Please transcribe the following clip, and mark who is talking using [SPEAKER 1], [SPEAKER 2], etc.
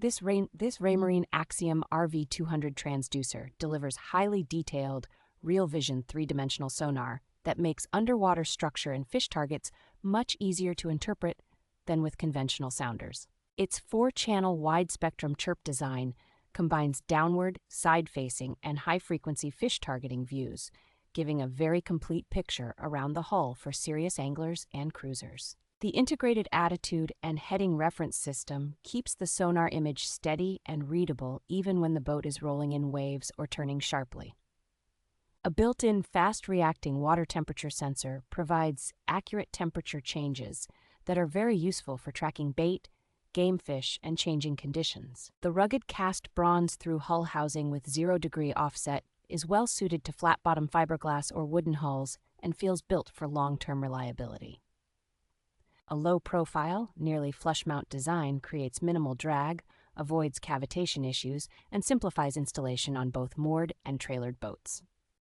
[SPEAKER 1] This Raymarine Axiom RV-200 Transducer delivers highly detailed RealVision three-dimensional sonar that makes underwater structure and fish targets much easier to interpret than with conventional sounders. Its 4-channel wide-spectrum CHIRP design combines downward, side-facing, and high-frequency fish targeting views, giving a very complete picture around the hull for serious anglers and cruisers. The integrated attitude and heading reference system keeps the sonar image steady and readable even when the boat is rolling in waves or turning sharply. A built-in fast-reacting water temperature sensor provides accurate temperature changes that are very useful for tracking bait, game fish, and changing conditions. The rugged cast bronze through hull housing with 0-degree offset is well suited to flat-bottom fiberglass or wooden hulls and feels built for long-term reliability. A low-profile, nearly flush-mount design creates minimal drag, avoids cavitation issues, and simplifies installation on both moored and trailered boats.